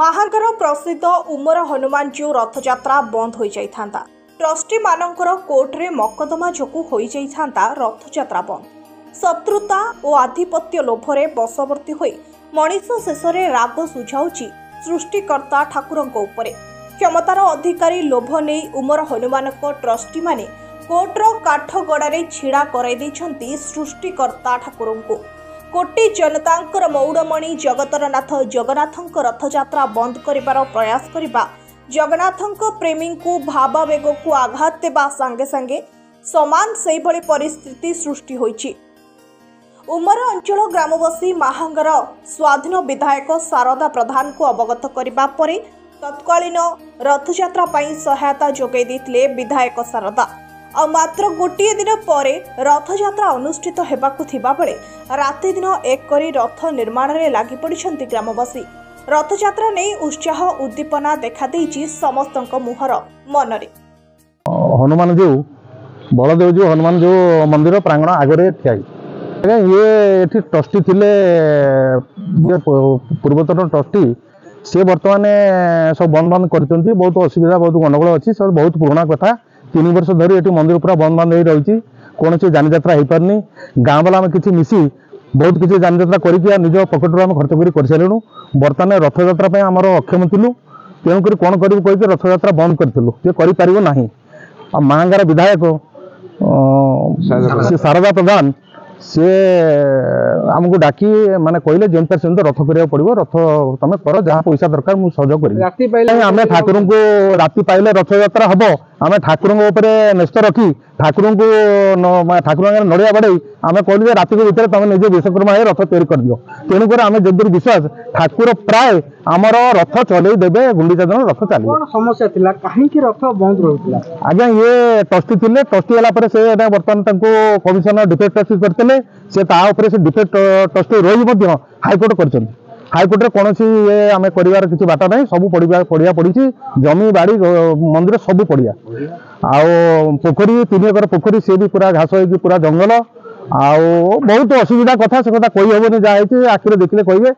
महागर प्रसिद्ध उमर हनुमान जीव रथयात्रा बंद हो जाता। ट्रस्टी मानकर कोर्टे मकदमा जोगु हो जाता रथयात्रा बंद। शत्रुता और आधिपत्य लोभरे बशवर्ती होई मनीष शेष में राग सुझाऊँच सृष्टिकर्ता ठाकुर क्षमतार अधिकारी लोभ नहीं उमर हनुमान ट्रस्टी माने कोर्टर काठगड़े छिड़ा कराई सृष्टिकर्ता ठाकुर को। कोटी जनतांकर मौड़मणि जगतरनाथ जगन्नाथ रथयात्रा बंद करिबार प्रयास करिबा जगन्नाथ प्रेमी को भावावेग को आघात देवा संगे संगे समान से भली परिस्थिति सृष्टि होइछि। उमर अंचल ग्रामवासी महांगर स्वाधीन विधायक शारदा प्रधान को अवगत करिबा परे तत्कालीन रथयात्रा पई सहायता जोगाई देथिले विधायक शारदा। आ मात्र गोटे दिन पर रथयात्रा अनुष्ठित हेबाकु थिबा बेले राति दिन एक करी रथ निर्माण में लागि पड़िछन्ति ग्रामवासी। रथयात्रा नहीं उत्साह उद्दीपना देखा देइछि समस्तक मुहर मनरे। हनुमान जो बलदेव जो हनुमान जो मंदिर प्रांगण आगे ठिया ये ट्रस्टी थिले पूर्वतन ट्रस्टी सी बर्तमान सब बंद बंद कर बहुत असुविधा बहुत गंडगोल अच्छी सब बहुत पुराना कथा 3 वर्ष धरी ये मंदिर पूरा बंद बंद हो रही कौन सी जानी यात्रा हो पारनी गाँ वाला आम किसी मिसी बहुत किसी जानी यात्रा करके निज पकेट आम खर्च कर सारूँ। बर्तमान रथयात्रा आमर अक्षम थिलु तेणुक कौन करूँ कही रथयात्रा बंद करूँ सी कर महांगार विधायक शारदा प्रधान सी आमको डाकी माने कहले जेनता सेमती रथ करा पड़ो रथ तुम कर जहाँ पैसा दरकार मुझे सहयोग करी आम ठाकुर को राति पाइले रथयात्रा हम आम ठाकुर न्यस्त रखी ठाकुर को ठाकुर नड़िया बढ़ई आम कहलु राति भितर तुम निजे विश्वकर्मा रथ तैयारी कर दियो। तेणुक आम जदि विश्वास ठाकुर प्राय आमर रथ चलई देवे गुंडीचा दिन रथ चलो समस्या थिला कहीं रथ बंद रहउतला आज्ञा ये ट्रस्टी थिले ट्रस्टी वाला पर से बर्तमान कमिशनर डिफेक्ट ट्रस्टी करते से डिफेक्ट ट्रस्टी रही हाईकोर्ट कर हाईकोर्ट कौन सी आम कर किसी बाट ना सब पड़िया पड़ी जमी बाड़ी मंदिर सब पड़िया आउ पोखरी 3 एकर पोखरी सी भी पूरा घास हो पूरा जंगल आउ बहुत असुविधा कथा से कथा कही हेनी जहाँ आखिर देखले कहे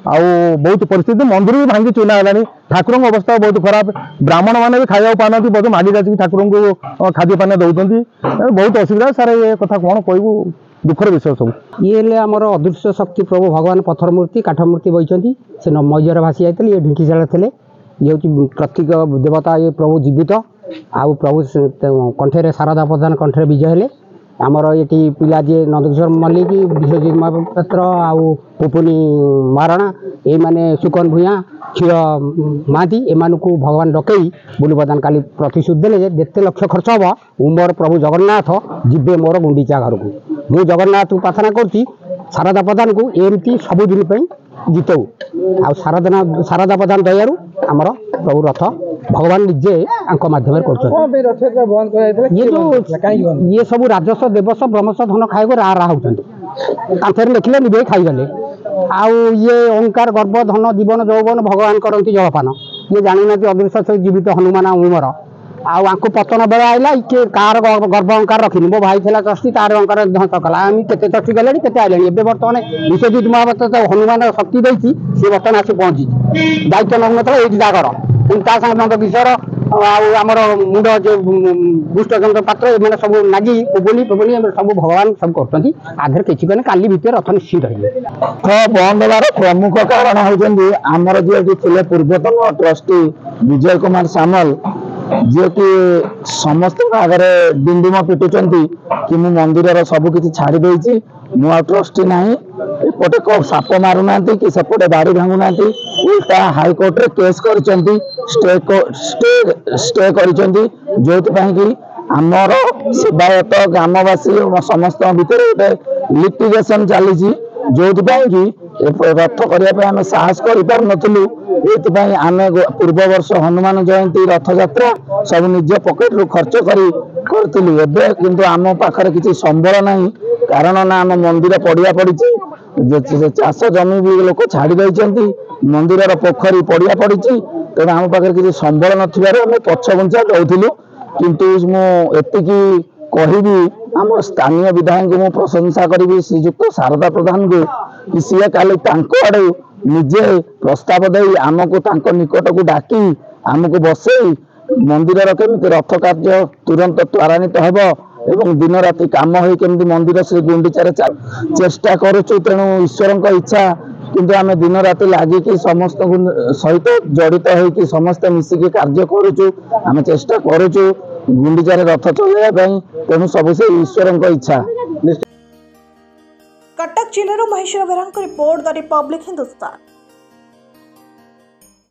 आउ बहुत परिस्थिति मंदिर भी भांगी चूना है ठाकुर अवस्था बहुत खराब ब्राह्मण मैंने भी खाया पाना बहुत मागी जाती ठाकुर को खाद्य पानी दौरान बहुत असुविधा सारे ये कथा कौन कहूँ दुखर विषय सब ये आमर अदृश्य शक्ति प्रभु भगवान पत्थर मूर्ति काठ मूर्ति बही से मईजर भासी जाते ये ढिंकीशाला थे ये हूँ प्रतीक देवता ये प्रभु जीवित आउ प्रभु कंठे शारदा प्रधान कंठे विजय हेले आमर ये पिला जी नंदकिशोर मल्लिक विश्वजित महापात्र आउ पुपुनी महाराणा ये माने सुकन भूया क्षीर महांती एमान को भगवान डकई बुलु प्रधान काली प्रतिश्रुति देले जेते लक्ष खर्च हम उमर प्रभु जगन्नाथ जीवे मोर गुंडीचा घर को मु जगन्नाथ को प्रार्थना करुँची शारदा प्रधान को एमती सबुदिन जितऊ आ शारदा प्रधान दयारू आमर प्रभु रथ भगवान निजे माध्यम ये सब राजस्व देवस्व ब्रह्मस्व धन खाई रा रा होते लिखले निभे खाईगले आउ ये अहंकार गर्भ धन जीवन यौवन भगवान करती जलपान ये जानी ना अदृश्य जीवित हनुमान उमर आको पतन बेला आईला किए कार गर्भ अहंकार रखी मो भाई था ट्रस्टी तार अहंकार ध्वंस कला आम के ट्रस्टी गले के आए ए बर्तमान विश्वजित महापात्र हनुमान शक्ति देती सी बर्तमान आसी पहुंची दायित्व नौन ये जागर सागे नंदकिशोर आमर मुंड जो दुष्टचंद्र पात्र एम सब नागी पुबुली पुबुली सब भगवान सब कर आधर किसी कहने काली भितर रथ निश्चित रही बंद होवार प्रमुख कारण होती आमर जी थे पूर्वतन ट्रस्टी विजय कुमार सामल जी कि समस्त आगे डिंडुम पिटुंट कि मु मंदिर सबकि छाड़ी देती मुआ ट्रस्टी ना एपटे साप मारूना कि सेपटे बाड़ी भांगुना उल्टा हाईकोर्ट रे केस कर स्टे कर जो कि आमर सेवायत ग्रामवासी समस्त भितर गोटे लिटिगेशन चली जो कि रथ करने आम साहस करूँ ये आम पूर्व वर्ष हनुमान जयंती रथ यात्रा सब निज पकेट रू खर्च करूँ एवं किंतु आम पाखे किसी संबल ना कारण ना आम मंदिर पड़िया पड़ी चाष जमी भी लोक छाड़ी देती मंदिर पोखरी पड़िया पड़ी तेना आम पाखे किसी संबल नाम पछघुंचा दौलू किंतु मुझे कहबी आम स्थानीय विधायक को प्रशंसा करी श्रीजुक्त शारदा प्रधान को कि सी काली आड़े ନିଜେ ପ୍ରସ୍ତାବ ଦେଇ ଆମକୁ ତାଙ୍କ ନିକଟକୁ ଡାକି ଆମକୁ ବସେଇ ମନ୍ଦିରର କେମିତି ରଥ କାର୍ଯ୍ୟ ତୁରନ୍ତ ତ୍ୱରାନ୍ୱିତ ହେବ ଏବଂ ଦିନ ରାତି କାମ ହେଇ କେମିତି ମନ୍ଦିର ଶ୍ରୀ ଗୁଣ୍ଡିଚାରେ ଚେଷ୍ଟା କରୁଛୁ। ତେଣୁ ଈଶ୍ୱରଙ୍କ ଇଚ୍ଛା, କିନ୍ତୁ ଆମେ ଦିନ ରାତି ଲାଗିକି ସମସ୍ତଙ୍କୁ ସହିତ ଜଡ଼ିତ ହେଇକି ସମସ୍ତେ ମିଶିକି କାର୍ଯ୍ୟ କରୁଛୁ। ଆମେ ଚେଷ୍ଟା କରୁଛୁ ଗୁଣ୍ଡିଚାରେ ରଥ ଚଲେଇବା ପାଇଁ, ତେଣୁ ସବୁ ସେ ଈଶ୍ୱରଙ୍କ ଇଚ୍ଛା। कटक जिल्लार Maheshwar Behera report the Republic Hindustan.